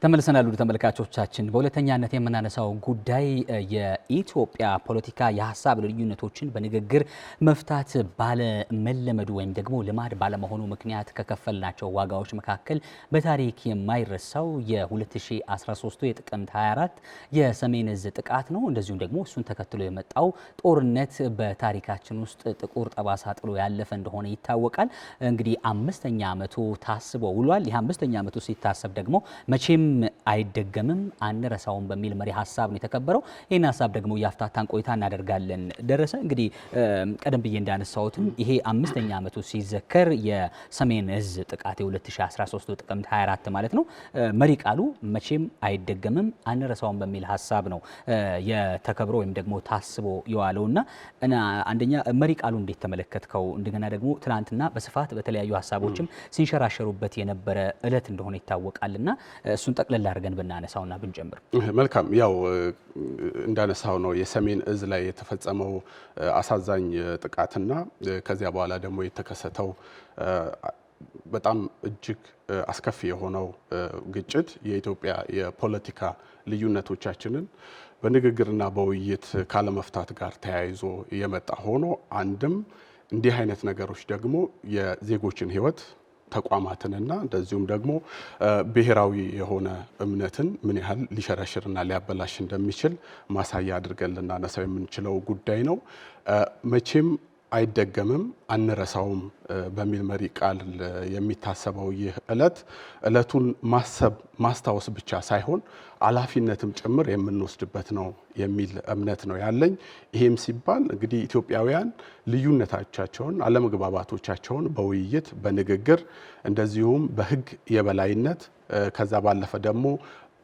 ተመልሰናል ወደ ተመልካቾቻችን በሁለተኛነት የምናነሳው ጉዳይ የኢትዮጵያ ፖለቲካ የሐሳብ ልዩነቶችን በንግግር መፍታት ባለመለመዱ ወይም ደግሞ ልማድ ባለመሆኑ ምክንያት ከከፈልናቸው ዋጋዎች መካከል በታሪክ የማይረሳው የ2013 የጥቅምት 24 የሰሜን ዕዝ ጥቃት ነው። እንደዚሁም ደግሞ እሱን ተከትሎ የመጣው ጦርነት በታሪካችን ውስጥ ጥቁር ጠባሳ ጥሎ ያለፈ እንደሆነ ይታወቃል። እንግዲህ አምስተኛ ዓመቱ ታስቦ ውሏል። ይህ አምስተኛ ዓመቱ ሲታሰብ ደግሞ መቼም አይደገምም አንረሳውም በሚል መሪ ሐሳብ ነው የተከበረው። ይሄን ሐሳብ ደግሞ ያፍታታን ቆይታ እናደርጋለን። ደረሰ እንግዲህ ቀደም ብዬ እንዳነሳሁትም ይሄ አምስተኛ ዓመቱ ሲዘከር የሰሜን ዕዝ ጥቃት የ2013 ጥቅምት 24 ማለት ነው መሪ ቃሉ መቼም አይደገምም አንረሳውም በሚል ሐሳብ ነው የተከብሮ ወይም ደግሞ ታስቦ የዋለውና አንደኛ መሪ ቃሉ እንዴት ተመለከትከው? እንደገና ደግሞ ትናንትና በስፋት በተለያዩ ሐሳቦችም ሲንሸራሸሩበት የነበረ ዕለት እንደሆነ ይታወቃልና እሱን ጠቅለል አድርገን ብናነሳውና ብንጀምር መልካም። ያው እንዳነሳው ነው የሰሜን ዕዝ ላይ የተፈጸመው አሳዛኝ ጥቃትና ከዚያ በኋላ ደግሞ የተከሰተው በጣም እጅግ አስከፊ የሆነው ግጭት የኢትዮጵያ የፖለቲካ ልዩነቶቻችንን በንግግርና በውይይት ካለመፍታት ጋር ተያይዞ የመጣ ሆኖ አንድም እንዲህ አይነት ነገሮች ደግሞ የዜጎችን ሕይወት ተቋማትንና እንደዚሁም ደግሞ ብሔራዊ የሆነ እምነትን ምን ያህል ሊሸረሽርና ሊያበላሽ እንደሚችል ማሳያ አድርገን ልናነሳው የምንችለው ጉዳይ ነው። መቼም አይደገምም አንረሳውም በሚል መሪ ቃል የሚታሰበው ይህ ዕለቱን ማሰብ ማስታወስ ብቻ ሳይሆን ኃላፊነትም ጭምር የምንወስድበት ነው የሚል እምነት ነው ያለኝ። ይሄም ሲባል እንግዲህ ኢትዮጵያውያን ልዩነቶቻቸውን አለመግባባቶቻቸውን በውይይት በንግግር እንደዚሁም በሕግ የበላይነት ከዛ ባለፈ ደግሞ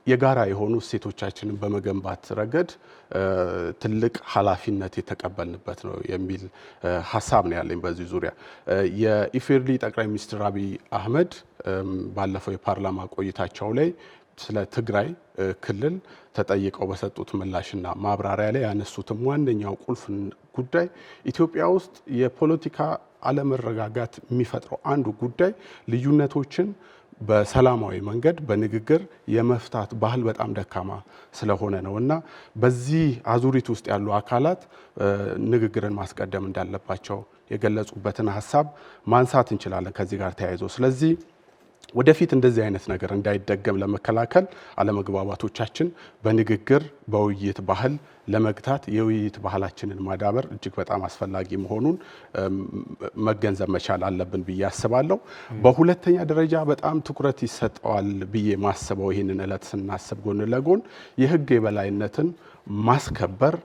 የጋራ የሆኑ እሴቶቻችንን በመገንባት ረገድ ትልቅ ኃላፊነት የተቀበልንበት ነው የሚል ሐሳብ ነው ያለኝ። በዚህ ዙሪያ የኢፌዴሪ ጠቅላይ ሚኒስትር አብይ አህመድ ባለፈው የፓርላማ ቆይታቸው ላይ ስለ ትግራይ ክልል ተጠይቀው በሰጡት ምላሽና ማብራሪያ ላይ ያነሱትም ዋነኛው ቁልፍ ጉዳይ ኢትዮጵያ ውስጥ የፖለቲካ አለመረጋጋት የሚፈጥረው አንዱ ጉዳይ ልዩነቶችን በሰላማዊ መንገድ በንግግር የመፍታት ባህል በጣም ደካማ ስለሆነ ነው እና በዚህ አዙሪት ውስጥ ያሉ አካላት ንግግርን ማስቀደም እንዳለባቸው የገለጹበትን ሐሳብ ማንሳት እንችላለን ከዚህ ጋር ተያይዞ። ስለዚህ ወደፊት እንደዚህ አይነት ነገር እንዳይደገም ለመከላከል አለመግባባቶቻችን በንግግር በውይይት ባህል ለመግታት የውይይት ባህላችንን ማዳበር እጅግ በጣም አስፈላጊ መሆኑን መገንዘብ መቻል አለብን ብዬ አስባለሁ። በሁለተኛ ደረጃ በጣም ትኩረት ይሰጠዋል ብዬ ማስበው ይህንን ዕለት ስናስብ ጎን ለጎን የሕግ የበላይነትን ማስከበር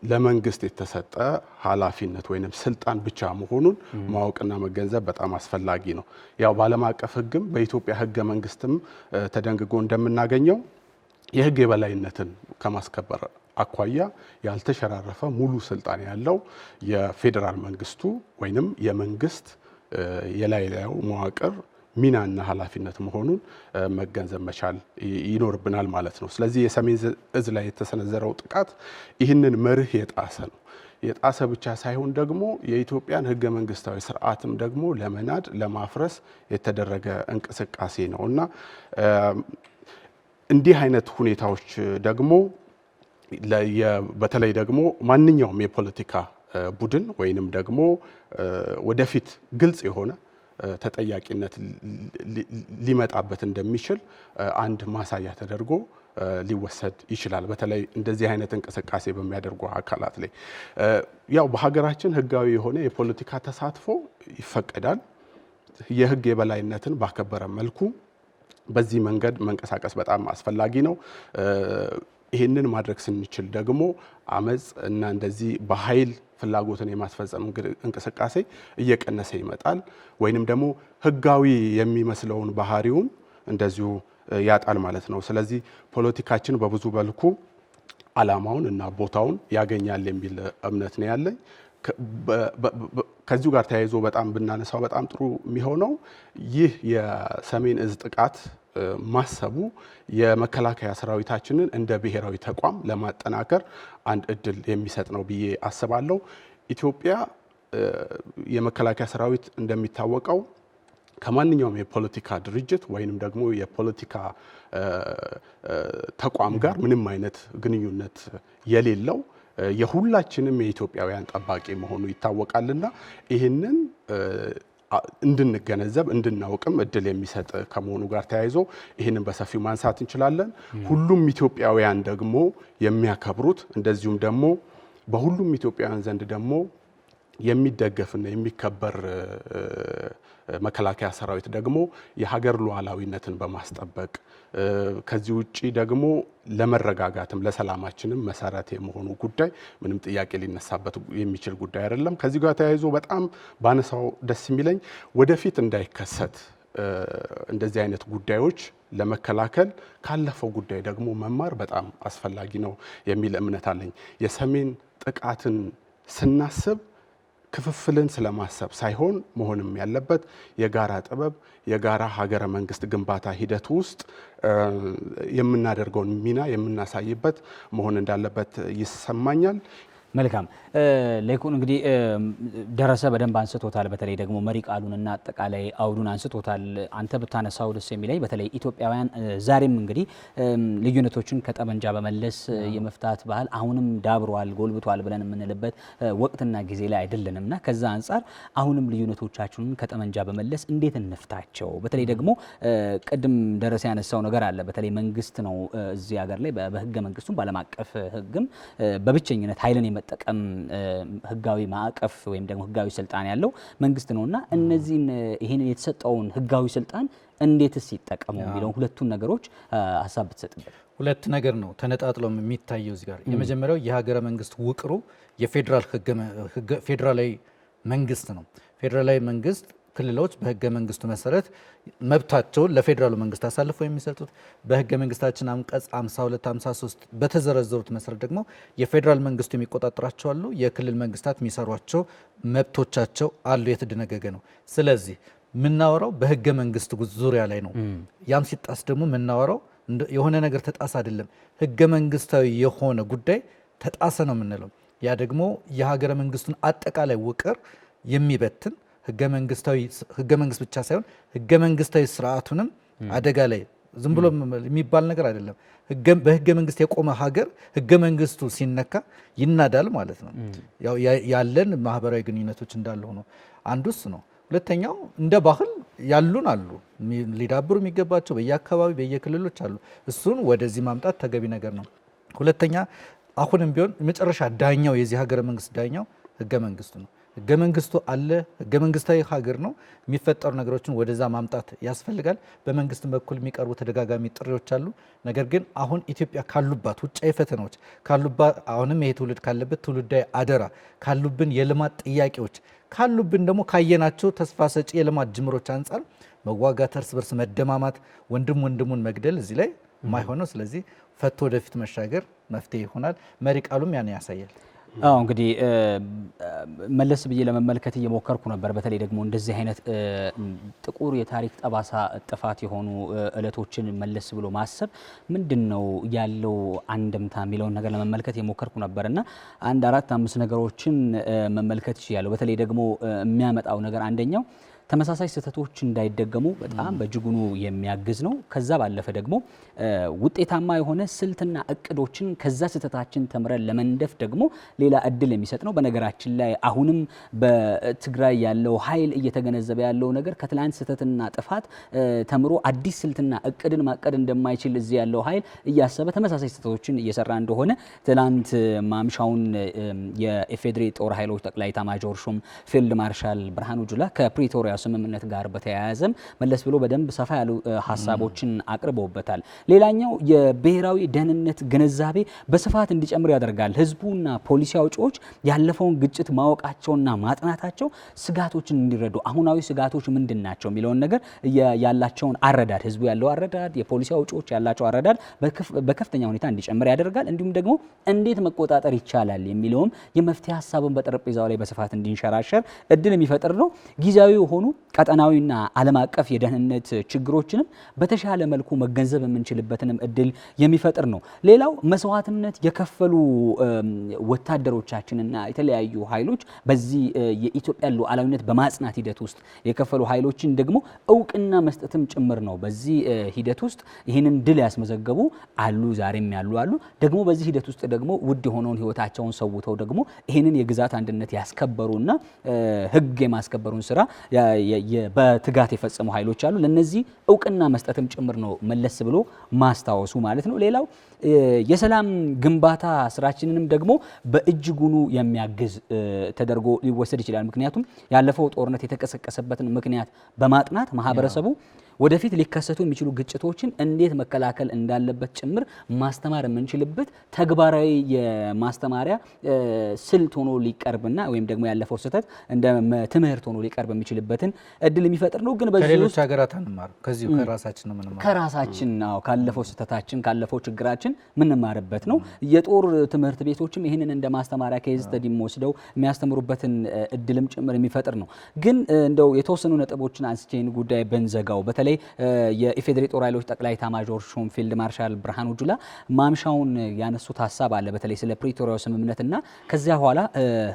ለመንግስት የተሰጠ ኃላፊነት ወይንም ስልጣን ብቻ መሆኑን ማወቅና መገንዘብ በጣም አስፈላጊ ነው። ያው በዓለም አቀፍ ሕግም በኢትዮጵያ ሕገ መንግስትም ተደንግጎ እንደምናገኘው የሕግ የበላይነትን ከማስከበር አኳያ ያልተሸራረፈ ሙሉ ስልጣን ያለው የፌዴራል መንግስቱ ወይንም የመንግስት የላይላዩ መዋቅር ሚናና ኃላፊነት መሆኑን መገንዘብ መቻል ይኖርብናል ማለት ነው። ስለዚህ የሰሜን ዕዝ ላይ የተሰነዘረው ጥቃት ይህንን መርህ የጣሰ ነው። የጣሰ ብቻ ሳይሆን ደግሞ የኢትዮጵያን ህገ መንግስታዊ ስርዓትም ደግሞ ለመናድ ለማፍረስ የተደረገ እንቅስቃሴ ነው እና እንዲህ አይነት ሁኔታዎች ደግሞ በተለይ ደግሞ ማንኛውም የፖለቲካ ቡድን ወይንም ደግሞ ወደፊት ግልጽ የሆነ ተጠያቂነት ሊመጣበት እንደሚችል አንድ ማሳያ ተደርጎ ሊወሰድ ይችላል። በተለይ እንደዚህ አይነት እንቅስቃሴ በሚያደርጉ አካላት ላይ ያው በሀገራችን ህጋዊ የሆነ የፖለቲካ ተሳትፎ ይፈቀዳል። የህግ የበላይነትን ባከበረ መልኩ በዚህ መንገድ መንቀሳቀስ በጣም አስፈላጊ ነው። ይህንን ማድረግ ስንችል ደግሞ አመጽ እና እንደዚህ በኃይል ፍላጎትን የማስፈጸም እንቅስቃሴ እየቀነሰ ይመጣል ወይንም ደግሞ ህጋዊ የሚመስለውን ባህሪውን እንደዚሁ ያጣል ማለት ነው። ስለዚህ ፖለቲካችን በብዙ መልኩ ዓላማውን እና ቦታውን ያገኛል የሚል እምነት ነው ያለኝ። ከዚሁ ጋር ተያይዞ በጣም ብናነሳው በጣም ጥሩ የሚሆነው ይህ የሰሜን ዕዝ ጥቃት ማሰቡ የመከላከያ ሰራዊታችንን እንደ ብሔራዊ ተቋም ለማጠናከር አንድ እድል የሚሰጥ ነው ብዬ አስባለሁ። ኢትዮጵያ የመከላከያ ሰራዊት እንደሚታወቀው ከማንኛውም የፖለቲካ ድርጅት ወይንም ደግሞ የፖለቲካ ተቋም ጋር ምንም አይነት ግንኙነት የሌለው የሁላችንም የኢትዮጵያውያን ጠባቂ መሆኑ ይታወቃልና ይህንን እንድንገነዘብ እንድናውቅም እድል የሚሰጥ ከመሆኑ ጋር ተያይዞ ይህንን በሰፊው ማንሳት እንችላለን። ሁሉም ኢትዮጵያውያን ደግሞ የሚያከብሩት እንደዚሁም ደግሞ በሁሉም ኢትዮጵያውያን ዘንድ ደግሞ የሚደገፍና የሚከበር መከላከያ ሰራዊት ደግሞ የሀገር ሉዓላዊነትን በማስጠበቅ ከዚህ ውጪ ደግሞ ለመረጋጋትም ለሰላማችንም መሰረት የመሆኑ ጉዳይ ምንም ጥያቄ ሊነሳበት የሚችል ጉዳይ አይደለም። ከዚህ ጋር ተያይዞ በጣም ባነሳው ደስ የሚለኝ ወደፊት እንዳይከሰት እንደዚህ አይነት ጉዳዮች ለመከላከል ካለፈው ጉዳይ ደግሞ መማር በጣም አስፈላጊ ነው የሚል እምነት አለኝ። የሰሜን ጥቃትን ስናስብ ክፍፍልን ስለማሰብ ሳይሆን መሆንም ያለበት የጋራ ጥበብ የጋራ ሀገረ መንግስት ግንባታ ሂደት ውስጥ የምናደርገውን ሚና የምናሳይበት መሆን እንዳለበት ይሰማኛል። መልካም ለይኩን እንግዲህ ደረሰ በደንብ አንስቶታል። በተለይ ደግሞ መሪ ቃሉንና አጠቃላይ አውዱን አንስቶታል። አንተ ብታነሳው ደስ የሚለኝ በተለይ ኢትዮጵያውያን ዛሬም እንግዲህ ልዩነቶችን ከጠመንጃ በመለስ የመፍታት ባህል አሁንም ዳብሯል ጎልብቷል ብለን የምንልበት ወቅትና ጊዜ ላይ አይደለንምና ከዛ አንጻር አሁንም ልዩነቶቻችንን ከጠመንጃ በመለስ እንዴት እንፍታቸው? በተለይ ደግሞ ቅድም ደረሰ ያነሳው ነገር አለ። በተለይ መንግስት ነው እዚህ ሀገር ላይ በህገ መንግስቱም ባለም አቀፍ ህግም በብቸኝነት ኃይልን መጠቀም ህጋዊ ማዕቀፍ ወይም ደግሞ ህጋዊ ስልጣን ያለው መንግስት ነውና እነዚህን ይሄንን የተሰጠውን ህጋዊ ስልጣን እንዴትስ ይጠቀሙ የሚለው ሁለቱን ነገሮች ሐሳብ ብትሰጥበት። ሁለት ነገር ነው ተነጣጥሎም የሚታየው እዚህ ጋር። የመጀመሪያው የሀገረ መንግስት ውቅሩ ፌዴራላዊ መንግስት ነው። ፌዴራላዊ መንግስት ክልሎች በህገ መንግስቱ መሰረት መብታቸውን ለፌዴራሉ መንግስት አሳልፈው የሚሰጡት በህገ መንግስታችን አንቀጽ 52 53 በተዘረዘሩት መሰረት ደግሞ የፌዴራል መንግስቱ የሚቆጣጠራቸው አሉ፣ የክልል መንግስታት የሚሰሯቸው መብቶቻቸው አሉ፣ የተደነገገ ነው። ስለዚህ ምናወራው በህገ መንግስት ዙሪያ ላይ ነው። ያም ሲጣስ ደግሞ ምናወራው የሆነ ነገር ተጣስ አይደለም፣ ህገ መንግስታዊ የሆነ ጉዳይ ተጣሰ ነው የምንለው። ያ ደግሞ የሀገረ መንግስቱን አጠቃላይ ውቅር የሚበትን ህገ መንግስት ብቻ ሳይሆን ህገ መንግስታዊ ስርዓቱንም አደጋ ላይ ዝም ብሎ የሚባል ነገር አይደለም። በህገ መንግስት የቆመ ሀገር ህገ መንግስቱ ሲነካ ይናዳል ማለት ነው። ያለን ማህበራዊ ግንኙነቶች እንዳለ ሆኖ አንዱ እሱ ነው። ሁለተኛው እንደ ባህል ያሉን አሉ ሊዳብሩ የሚገባቸው በየአካባቢ በየክልሎች አሉ። እሱን ወደዚህ ማምጣት ተገቢ ነገር ነው። ሁለተኛ አሁንም ቢሆን መጨረሻ ዳኛው የዚህ ሀገረ መንግስት ዳኛው ህገ መንግስቱ ነው። ህገ መንግስቱ አለ። ህገ መንግስታዊ ሀገር ነው። የሚፈጠሩ ነገሮችን ወደዛ ማምጣት ያስፈልጋል። በመንግስት በኩል የሚቀርቡ ተደጋጋሚ ጥሪዎች አሉ። ነገር ግን አሁን ኢትዮጵያ ካሉባት ውጫዊ ፈተናዎች ካሉባት አሁንም ይሄ ትውልድ ካለበት ትውልዳዊ አደራ ካሉብን የልማት ጥያቄዎች ካሉብን ደግሞ ካየናቸው ተስፋ ሰጪ የልማት ጅምሮች አንጻር መዋጋት፣ እርስ በርስ መደማማት፣ ወንድሙን መግደል እዚህ ላይ የማይሆነው። ስለዚህ ፈቶ ወደፊት መሻገር መፍትሄ ይሆናል። መሪ ቃሉም ያን ያሳያል። እንግዲህ መለስ ብዬ ለመመልከት እየሞከርኩ ነበር። በተለይ ደግሞ እንደዚህ አይነት ጥቁር የታሪክ ጠባሳ ጥፋት የሆኑ እለቶችን መለስ ብሎ ማሰብ ምንድነው ያለው አንድምታ የሚለውን ነገር ለመመልከት የሞከርኩ ነበርና አንድ 4-5 ነገሮችን መመልከት ይችላል። በተለይ ደግሞ የሚያመጣው ነገር አንደኛው ተመሳሳይ ስህተቶች እንዳይደገሙ በጣም በእጅጉኑ የሚያግዝ ነው። ከዛ ባለፈ ደግሞ ውጤታማ የሆነ ስልትና እቅዶችን ከዛ ስህተታችን ተምረን ለመንደፍ ደግሞ ሌላ እድል የሚሰጥ ነው። በነገራችን ላይ አሁንም በትግራይ ያለው ኃይል እየተገነዘበ ያለው ነገር ከትላንት ስህተትና ጥፋት ተምሮ አዲስ ስልትና እቅድን ማቀድ እንደማይችል እዚህ ያለው ኃይል እያሰበ ተመሳሳይ ስህተቶችን እየሰራ እንደሆነ ትላንት ማምሻውን የኢፌዴሪ ጦር ኃይሎች ጠቅላይ ኤታማዦር ሹም ፊልድ ማርሻል ብርሃኑ ጁላ ከፕሪቶሪያ ስምምነት ጋር በተያያዘም መለስ ብሎ በደንብ ሰፋ ያሉ ሀሳቦችን አቅርበውበታል። ሌላኛው የብሔራዊ ደህንነት ግንዛቤ በስፋት እንዲጨምር ያደርጋል። ህዝቡና ፖሊሲ አውጪዎች ያለፈውን ግጭት ማወቃቸውና ማጥናታቸው ስጋቶችን እንዲረዱ አሁናዊ ስጋቶች ምንድናቸው የሚለውን ነገር ያላቸውን አረዳድ ህዝቡ ያለው አረዳድ የፖሊሲ አውጪዎች ያላቸው አረዳድ በከፍተኛ ሁኔታ እንዲጨምር ያደርጋል። እንዲሁም ደግሞ እንዴት መቆጣጠር ይቻላል የሚለውም የመፍትሄ ሀሳብን በጠረጴዛው ላይ በስፋት እንዲንሸራሸር እድል የሚፈጥር ነው። ጊዜያዊ የሆኑ ቀጠናዊና ዓለም አቀፍ የደህንነት ችግሮችንም በተሻለ መልኩ መገንዘብ የምንችልበትንም እድል የሚፈጥር ነው። ሌላው መስዋዕትነት የከፈሉ ወታደሮቻችንና የተለያዩ ኃይሎች በዚህ የኢትዮጵያ ሉዓላዊነት በማጽናት ሂደት ውስጥ የከፈሉ ኃይሎችን ደግሞ እውቅና መስጠትም ጭምር ነው። በዚህ ሂደት ውስጥ ይህንን ድል ያስመዘገቡ አሉ፣ ዛሬም ያሉ አሉ። ደግሞ በዚህ ሂደት ውስጥ ደግሞ ውድ የሆነውን ህይወታቸውን ሰውተው ደግሞ ይህንን የግዛት አንድነት ያስከበሩና ህግ የማስከበሩን ስራ በትጋት የፈጸሙ ኃይሎች አሉ። ለነዚህ እውቅና መስጠትም ጭምር ነው መለስ ብሎ ማስታወሱ ማለት ነው። ሌላው የሰላም ግንባታ ስራችንንም ደግሞ በእጅጉኑ የሚያግዝ ተደርጎ ሊወሰድ ይችላል። ምክንያቱም ያለፈው ጦርነት የተቀሰቀሰበትን ምክንያት በማጥናት ማህበረሰቡ ወደፊት ሊከሰቱ የሚችሉ ግጭቶችን እንዴት መከላከል እንዳለበት ጭምር ማስተማር የምንችልበት ተግባራዊ የማስተማሪያ ስልት ሆኖ ሊቀርብና ወይም ደግሞ ያለፈው ስህተት እንደ ትምህርት ሆኖ ሊቀርብ የሚችልበትን እድል የሚፈጥር ነው። ግን ከሌሎች ሀገራት አንማር፣ ከዚሁ ከራሳችን ነው የምንማረው። ከራሳችን ነው ካለፈው ስህተታችን ካለፈው ችግራችን የምንማርበት ነው። የጦር ትምህርት ቤቶችም ይህንን እንደ ማስተማሪያ ኬዝ ስተዲም ወስደው የሚያስተምሩበትን እድልም ጭምር የሚፈጥር ነው። ግን እንደው የተወሰኑ ነጥቦችን አንስቼን ጉዳይ በንዘጋው በተለይ የኢፌዴሪ ጦር ኃይሎች ጠቅላይ ኤታማዦር ሹም ፊልድ ማርሻል ብርሃኑ ጁላ ማምሻውን ያነሱት ሀሳብ አለ። በተለይ ስለ ፕሪቶሪያው ስምምነትና ከዚያ በኋላ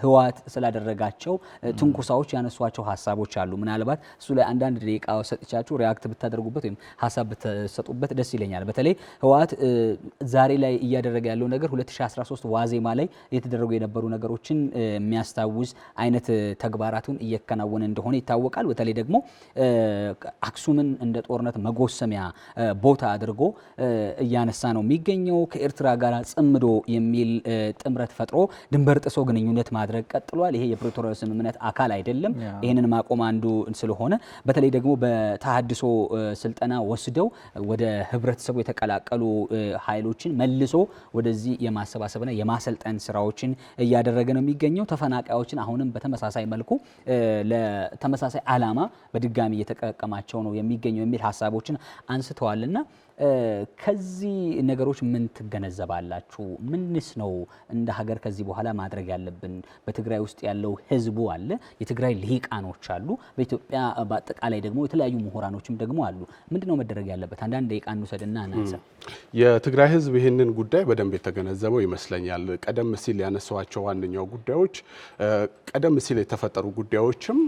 ህወሓት ስላደረጋቸው ትንኩሳዎች ያነሷቸው ሀሳቦች አሉ። ምናልባት እሱ ላይ አንዳንድ ደቂቃ ሰጥቻችሁ ሪያክት ብታደርጉበት ወይም ሀሳብ ብትሰጡበት ደስ ይለኛል። በተለይ ህወሓት ዛሬ ላይ እያደረገ ያለው ነገር 2013 ዋዜማ ላይ የተደረጉ የነበሩ ነገሮችን የሚያስታውስ አይነት ተግባራቱን እየከናወነ እንደሆነ ይታወቃል። በተለይ ደግሞ አክሱምን እንደ ጦርነት መጎሰሚያ ቦታ አድርጎ እያነሳ ነው የሚገኘው። ከኤርትራ ጋር ጽምዶ የሚል ጥምረት ፈጥሮ ድንበር ጥሶ ግንኙነት ማድረግ ቀጥሏል። ይሄ የፕሪቶሪያው ስምምነት አካል አይደለም። ይህንን ማቆም አንዱ ስለሆነ በተለይ ደግሞ በተሃድሶ ስልጠና ወስደው ወደ ህብረተሰቡ የተቀላቀሉ ኃይሎችን መልሶ ወደዚህ የማሰባሰብና የማሰልጠን ስራዎችን እያደረገ ነው የሚገኘው። ተፈናቃዮችን አሁንም በተመሳሳይ መልኩ ለተመሳሳይ ዓላማ በድጋሚ እየተጠቀማቸው ነው የሚገኘው የሚል ሀሳቦችን አንስተዋልና ከዚህ ነገሮች ምን ትገነዘባላችሁ? ምንስ ነው እንደ ሀገር ከዚህ በኋላ ማድረግ ያለብን? በትግራይ ውስጥ ያለው ህዝቡ አለ፣ የትግራይ ልሂቃኖች አሉ፣ በኢትዮጵያ በአጠቃላይ ደግሞ የተለያዩ ምሁራኖችም ደግሞ አሉ። ምንድነው መደረግ ያለበት? አንዳንድ ደቂቃ እንውሰድና እናንሳ። የትግራይ ህዝብ ይህንን ጉዳይ በደንብ የተገነዘበው ይመስለኛል። ቀደም ሲል ያነሷቸው ዋነኛው ጉዳዮች ቀደም ሲል የተፈጠሩ ጉዳዮችም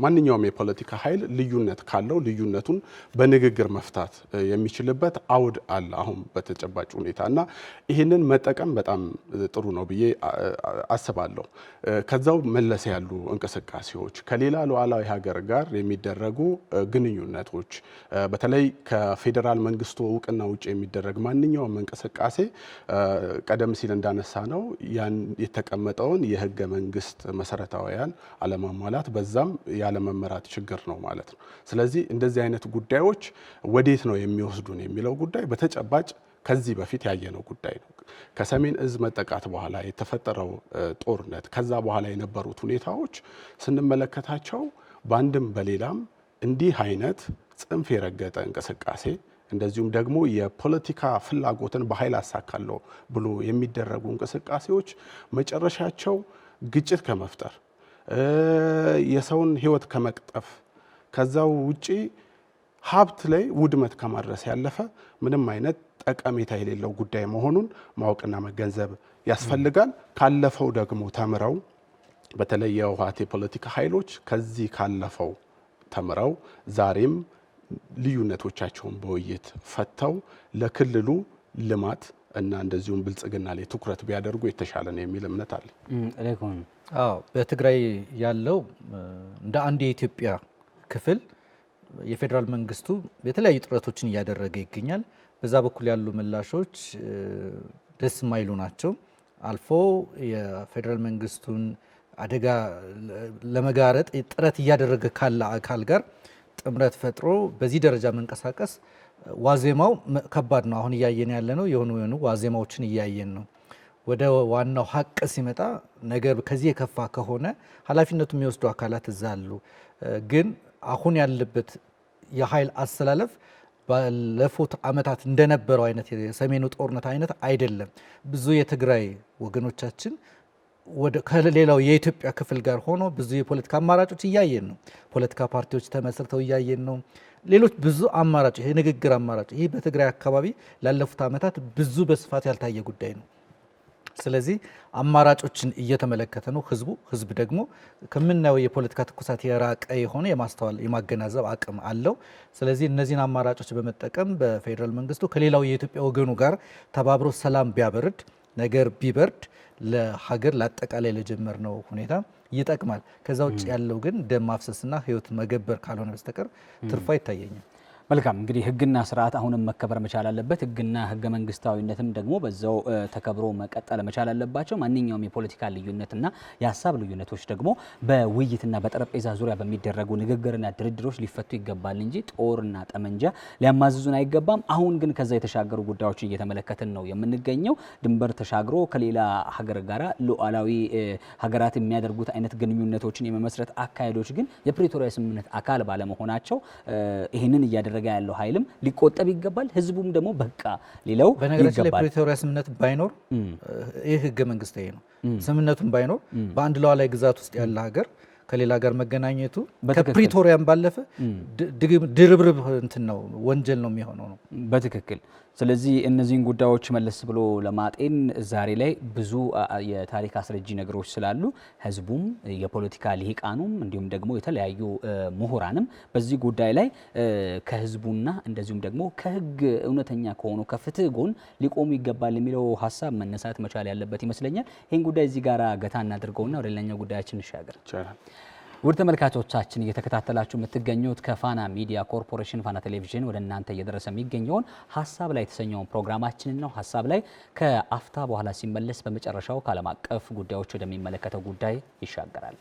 ማንኛውም የፖለቲካ ኃይል ልዩነት ካለው ልዩነቱን በንግግር መፍታት የሚችልበት አውድ አለ አሁን በተጨባጭ ሁኔታ እና ይህንን መጠቀም በጣም ጥሩ ነው ብዬ አስባለሁ። ከዛው መለስ ያሉ እንቅስቃሴዎች ከሌላ ሉዓላዊ ሀገር ጋር የሚደረጉ ግንኙነቶች በተለይ ከፌዴራል መንግስቱ እውቅና ውጭ የሚደረግ ማንኛውም እንቅስቃሴ ቀደም ሲል እንዳነሳ ነው ያን የተቀመጠውን የህገ መንግስት መሰረታዊያን አለማሟላት በዛም ያለመመራት ችግር ነው ማለት ነው። ስለዚህ እንደዚህ አይነት ጉዳዮች ወዴት ነው የሚወስዱን የሚለው ጉዳይ በተጨባጭ ከዚህ በፊት ያየነው ጉዳይ ነው። ከሰሜን እዝ መጠቃት በኋላ የተፈጠረው ጦርነት ከዛ በኋላ የነበሩት ሁኔታዎች ስንመለከታቸው በአንድም በሌላም እንዲህ አይነት ጽንፍ የረገጠ እንቅስቃሴ እንደዚሁም ደግሞ የፖለቲካ ፍላጎትን በኃይል አሳካለሁ ብሎ የሚደረጉ እንቅስቃሴዎች መጨረሻቸው ግጭት ከመፍጠር የሰውን ህይወት ከመቅጠፍ ከዛው ውጪ ሀብት ላይ ውድመት ከማድረስ ያለፈ ምንም አይነት ጠቀሜታ የሌለው ጉዳይ መሆኑን ማወቅና መገንዘብ ያስፈልጋል። ካለፈው ደግሞ ተምረው በተለይ የህወሓት የፖለቲካ ኃይሎች ከዚህ ካለፈው ተምረው ዛሬም ልዩነቶቻቸውን በውይይት ፈተው ለክልሉ ልማት እና እንደዚሁም ብልጽግና ላይ ትኩረት ቢያደርጉ የተሻለ ነው የሚል እምነት አለ። በትግራይ ያለው እንደ አንድ የኢትዮጵያ ክፍል የፌዴራል መንግስቱ የተለያዩ ጥረቶችን እያደረገ ይገኛል። በዛ በኩል ያሉ ምላሾች ደስ የማይሉ ናቸው። አልፎ የፌዴራል መንግስቱን አደጋ ለመጋረጥ ጥረት እያደረገ ካለ አካል ጋር ጥምረት ፈጥሮ በዚህ ደረጃ መንቀሳቀስ ዋዜማው ከባድ ነው። አሁን እያየን ያለ ነው የሆኑ ዋዜማዎችን እያየን ነው። ወደ ዋናው ሀቅ ሲመጣ ነገር ከዚህ የከፋ ከሆነ ኃላፊነቱ የሚወስዱ አካላት እዛ አሉ። ግን አሁን ያለበት የኃይል አሰላለፍ ባለፉት ዓመታት እንደነበረው አይነት የሰሜኑ ጦርነት አይነት አይደለም። ብዙ የትግራይ ወገኖቻችን ከሌላው የኢትዮጵያ ክፍል ጋር ሆኖ ብዙ የፖለቲካ አማራጮች እያየን ነው። ፖለቲካ ፓርቲዎች ተመስርተው እያየን ነው። ሌሎች ብዙ አማራጭ የንግግር አማራጭ ይህ በትግራይ አካባቢ ላለፉት ዓመታት ብዙ በስፋት ያልታየ ጉዳይ ነው። ስለዚህ አማራጮችን እየተመለከተ ነው ህዝብ ደግሞ ከምናየው የፖለቲካ ትኩሳት የራቀ የሆነ የማስተዋል የማገናዘብ አቅም አለው። ስለዚህ እነዚህን አማራጮች በመጠቀም በፌዴራል መንግስቱ ከሌላው የኢትዮጵያ ወገኑ ጋር ተባብሮ ሰላም ቢያበርድ ነገር ቢበርድ ለሀገር ለአጠቃላይ ለጀመርነው ሁኔታ ይጠቅማል። ከዛ ውጭ ያለው ግን ደም ማፍሰስና ህይወት መገበር ካልሆነ በስተቀር ትርፋ ይታየኛል። መልካም እንግዲህ ህግና ስርዓት አሁንም መከበር መቻል አለበት። ህግና ህገ መንግስታዊነትም ደግሞ በዛው ተከብሮ መቀጠል መቻል አለባቸው። ማንኛውም የፖለቲካ ልዩነትና የሀሳብ ልዩነቶች ደግሞ በውይይትና በጠረጴዛ ዙሪያ በሚደረጉ ንግግርና ድርድሮች ሊፈቱ ይገባል እንጂ ጦርና ጠመንጃ ሊያማዝዙን አይገባም። አሁን ግን ከዛ የተሻገሩ ጉዳዮችን እየተመለከትን ነው የምንገኘው። ድንበር ተሻግሮ ከሌላ ሀገር ጋር ሉዓላዊ ሀገራት የሚያደርጉት አይነት ግንኙነቶችን የመመስረት አካሄዶች ግን የፕሪቶሪያ ስምምነት አካል ባለመሆናቸው ይህንን እያደረገ ያለው ኃይልም ሊቆጠብ ይገባል። ህዝቡም ደግሞ በቃ ሌላው በነገራችን ላይ ፕሪቶሪያ ስምምነት ባይኖር ይህ ህገ መንግስታዊ ነው። ስምምነቱን ባይኖር በአንድ ሉዓላዊ ግዛት ውስጥ ያለ ሀገር ከሌላ ጋር መገናኘቱ ከፕሪቶሪያም ባለፈ ድርብርብ እንትን ነው ወንጀል ነው የሚሆነው ነው በትክክል። ስለዚህ እነዚህን ጉዳዮች መለስ ብሎ ለማጤን ዛሬ ላይ ብዙ የታሪክ አስረጂ ነገሮች ስላሉ ህዝቡም የፖለቲካ ልሂቃኑም እንዲሁም ደግሞ የተለያዩ ምሁራንም በዚህ ጉዳይ ላይ ከህዝቡና እንደዚሁም ደግሞ ከህግ እውነተኛ ከሆኑ ከፍትህ ጎን ሊቆሙ ይገባል የሚለው ሀሳብ መነሳት መቻል ያለበት ይመስለኛል። ይህን ጉዳይ እዚህ ጋር ገታ እናድርገውና ወደ ሌላኛው ጉዳያችን እንሻገር። ውድ ተመልካቾቻችን እየተከታተላችሁ የምትገኙት ከፋና ሚዲያ ኮርፖሬሽን ፋና ቴሌቪዥን ወደ እናንተ እየደረሰ የሚገኘውን ሀሳብ ላይ የተሰኘውን ፕሮግራማችንን ነው። ሀሳብ ላይ ከአፍታ በኋላ ሲመለስ በመጨረሻው ከዓለም አቀፍ ጉዳዮች ወደሚመለከተው ጉዳይ ይሻገራል።